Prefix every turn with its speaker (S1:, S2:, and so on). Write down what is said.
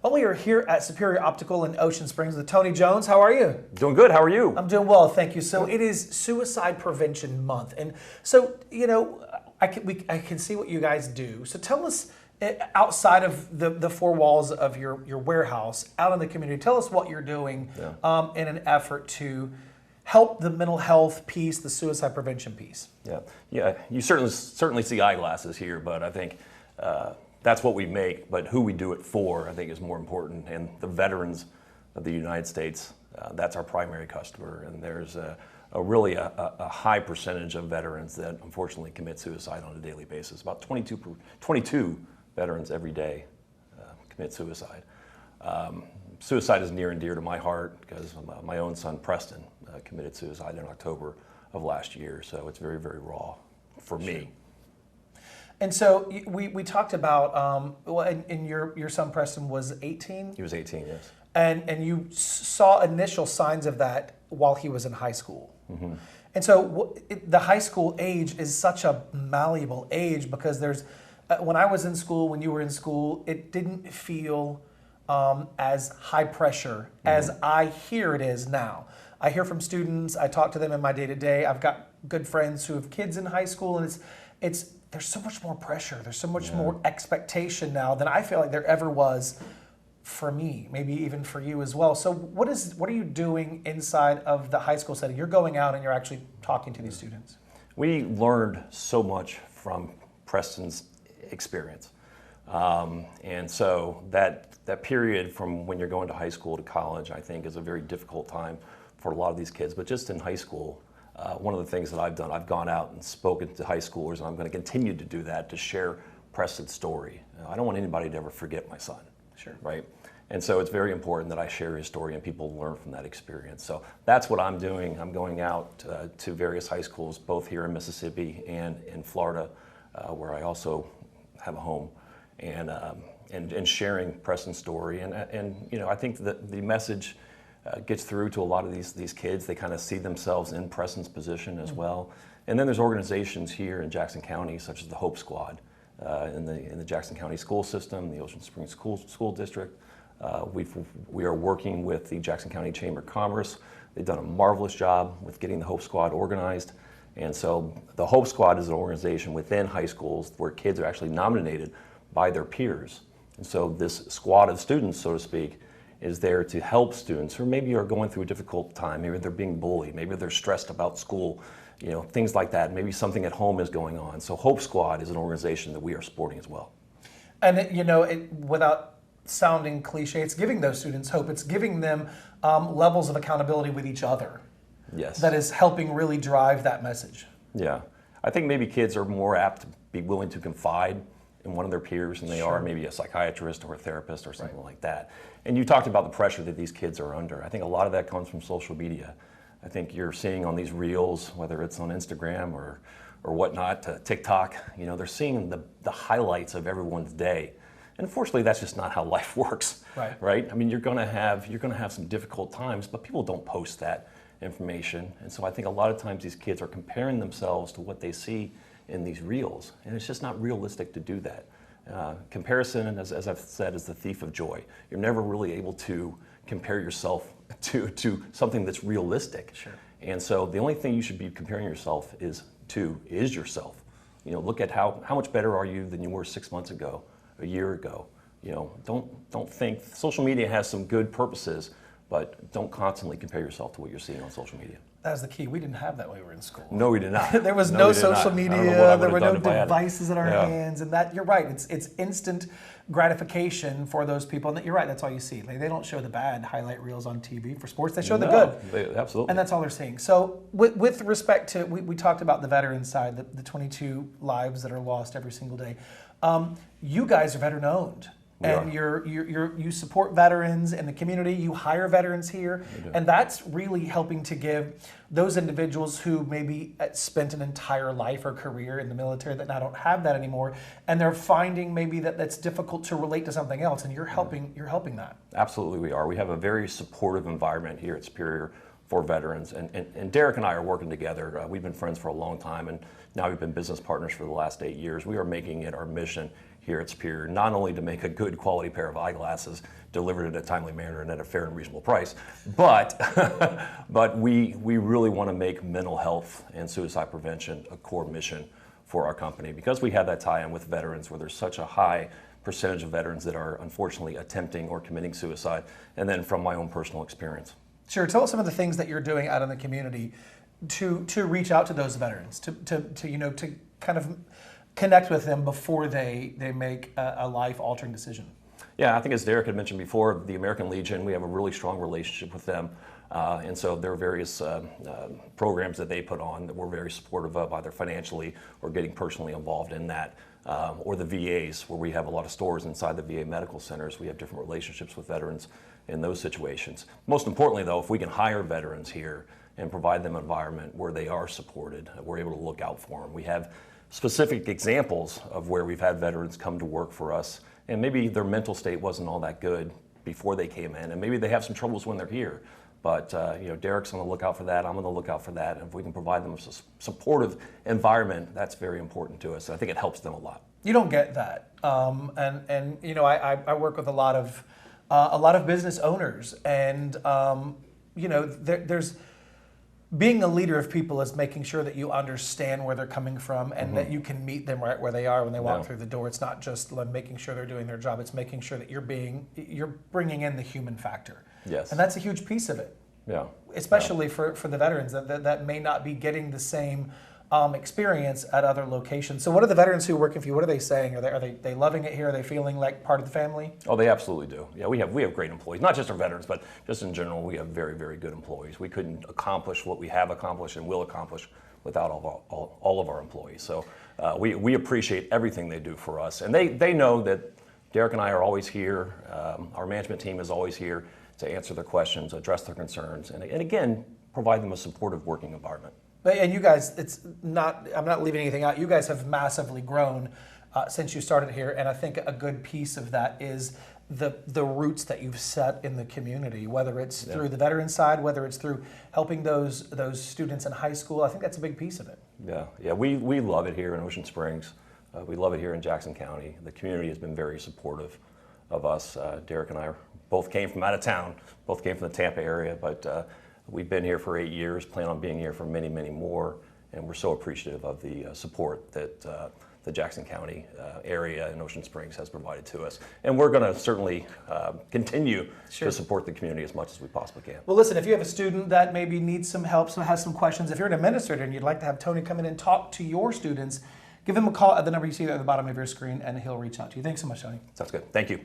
S1: Well, we are here at Superior Optical in Ocean Springs with Tony Jones. How are you?
S2: Doing good. How are you?
S1: I'm doing well, thank you. So it is Suicide Prevention Month, and so I can see what you guys do. So tell us, outside of the four walls of your warehouse, out in the community, tell us what you're doing in an effort to help the mental health piece, the suicide prevention piece.
S2: Yeah. You certainly see eyeglasses here, but I think that's what we make. But who we do it for, I think, is more important. And the veterans of the United States, that's our primary customer. And there's really a high percentage of veterans that unfortunately commit suicide on a daily basis. About 22 veterans every day commit suicide. Suicide is near and dear to my heart because my own son, Preston, committed suicide in October of last year. So it's very, very raw for me.
S1: And so we talked about, and your son Preston was 18?
S2: He was 18, yes.
S1: And you saw initial signs of that while he was in high school.
S2: Mm-hmm.
S1: And so the high school age is such a malleable age because there's, when I was in school, when you were in school, it didn't feel as high pressure as I hear it is now. I hear from students, I talk to them in my day-to-day. I've got good friends who have kids in high school, and there's so much more pressure. There's so much more expectation now than I feel like there ever was for me, maybe even for you as well. So what are you doing inside of the high school setting? You're going out and you're actually talking to these students.
S2: We learned so much from Preston's experience. And so that period from when you're going to high school to college, I think, is a very difficult time for a lot of these kids. But just in high school, one of the things that I've done, I've gone out and spoken to high schoolers, and I'm going to continue to do that, to share Preston's story. I don't want anybody to ever forget my son.
S1: Sure.
S2: Right? And so it's very important that I share his story and people learn from that experience. So that's what I'm doing. I'm going out to various high schools, both here in Mississippi and in Florida, where I also have a home, and sharing Preston's story. And I think that the message gets through to a lot of these kids. They kind of see themselves in Preston's position as well. And then there's organizations here in Jackson County, such as the Hope Squad, in the Jackson County school system, the Ocean Springs School District. We are working with the Jackson County Chamber of Commerce. They've done a marvelous job with getting the Hope Squad organized. And so the Hope Squad is an organization within high schools where kids are actually nominated by their peers. And so this squad of students, so to speak, is there to help students who maybe are going through a difficult time. Maybe they're being bullied. Maybe they're stressed about school, things like that. Maybe something at home is going on. So Hope Squad is an organization that we are supporting as well.
S1: And without sounding cliche, it's giving those students hope. It's giving them levels of accountability with each other.
S2: Yes.
S1: That is helping really drive that message.
S2: Yeah. I think maybe kids are more apt to be willing to confide in one of their peers than they are maybe a psychiatrist or a therapist or something like that. And you talked about the pressure that these kids are under. I think a lot of that comes from social media. I think you're seeing on these reels, whether it's on Instagram or whatnot, TikTok, they're seeing the highlights of everyone's day. And unfortunately, that's just not how life works, right? I mean, you're gonna have some difficult times, but people don't post that information. And so I think a lot of times these kids are comparing themselves to what they see in these reels, and it's just not realistic to do that. Comparison, as I've said, is the thief of joy. You're never really able to compare yourself to something that's realistic.
S1: Sure.
S2: And so the only thing you should be comparing yourself is yourself. Look at how much better are you than you were 6 months ago, a year ago. Don't think social media has some good purposes, but don't constantly compare yourself to what you're seeing on social media.
S1: That was the key. We didn't have that when we were in school.
S2: No, we did not.
S1: There was no social media. There were no devices in our
S2: Yeah.
S1: hands, and that you're right. It's instant gratification for those people, and you're right. That's all you see. They don't show the bad highlight reels on TV for sports. They show the good.
S2: Absolutely.
S1: And that's all they're seeing. So with respect to, we talked about the veteran side, the 22 lives that are lost every single day. You guys are veteran owned. And you support veterans in the community, you hire veterans here, and that's really helping to give those individuals who maybe spent an entire life or career in the military that now don't have that anymore, and they're finding maybe that's difficult to relate to something else, and you're helping that.
S2: Absolutely we are. We have a very supportive environment here at Superior for veterans, and Derek and I are working together. We've been friends for a long time, and now we've been business partners for the last 8 years. We are making it our mission here at Superior, not only to make a good quality pair of eyeglasses delivered in a timely manner and at a fair and reasonable price, but but we really want to make mental health and suicide prevention a core mission for our company, because we have that tie-in with veterans where there's such a high percentage of veterans that are unfortunately attempting or committing suicide, and then from my own personal experience.
S1: Sure. Tell us some of the things that you're doing out in the community to reach out to those veterans, to kind of connect with them before they make a life-altering decision.
S2: Yeah, I think as Derek had mentioned before, the American Legion, we have a really strong relationship with them. And so there are various programs that they put on that we're very supportive of, either financially or getting personally involved in that. Or the VAs, where we have a lot of stores inside the VA medical centers. We have different relationships with veterans in those situations. Most importantly, though, if we can hire veterans here and provide them an environment where they are supported, we're able to look out for them. We have specific examples of where we've had veterans come to work for us, and maybe their mental state wasn't all that good before they came in, and maybe they have some troubles when they're here. But Derek's on the lookout for that, I'm on the lookout for that, and if we can provide them with a supportive environment, that's very important to us. I think it helps them a lot.
S1: You don't get that, I work with a lot of business owners, and there's being a leader of people is making sure that you understand where they're coming from and that you can meet them right where they are when they walk through the door. It's not just making sure they're doing their job. It's making sure that you're bringing in the human factor.
S2: Yes.
S1: And that's a huge piece of it.
S2: Yeah.
S1: Especially for the veterans that may not be getting the same experience at other locations. So what are the veterans who are working for you, what are they saying? Are they loving it here? Are they feeling like part of the family?
S2: Oh, they absolutely do. Yeah, we have great employees, not just our veterans, but just in general, we have very, very good employees. We couldn't accomplish what we have accomplished and will accomplish without all of our employees. So we appreciate everything they do for us. And they know that Derek and I are always here. Our management team is always here to answer their questions, address their concerns, and again, provide them a supportive working environment.
S1: And you guys, I'm not leaving anything out. You guys have massively grown since you started here, and I think a good piece of that is the roots that you've set in the community, whether it's through the veteran side, whether it's through helping those students in high school. I think that's a big piece of it.
S2: Yeah, we love it here in Ocean Springs. We love it here in Jackson County. The community has been very supportive of us. Derek and I both came from out of town, both came from the Tampa area, but we've been here for 8 years, plan on being here for many, many more, and we're so appreciative of the support that the Jackson County area and Ocean Springs has provided to us. And we're going to certainly continue to support the community as much as we possibly can.
S1: Well, listen, if you have a student that maybe needs some help, has some questions, if you're an administrator and you'd like to have Tony come in and talk to your students, give him a call at the number you see at the bottom of your screen, and he'll reach out to you. Thanks so much, Tony.
S2: Sounds good. Thank you.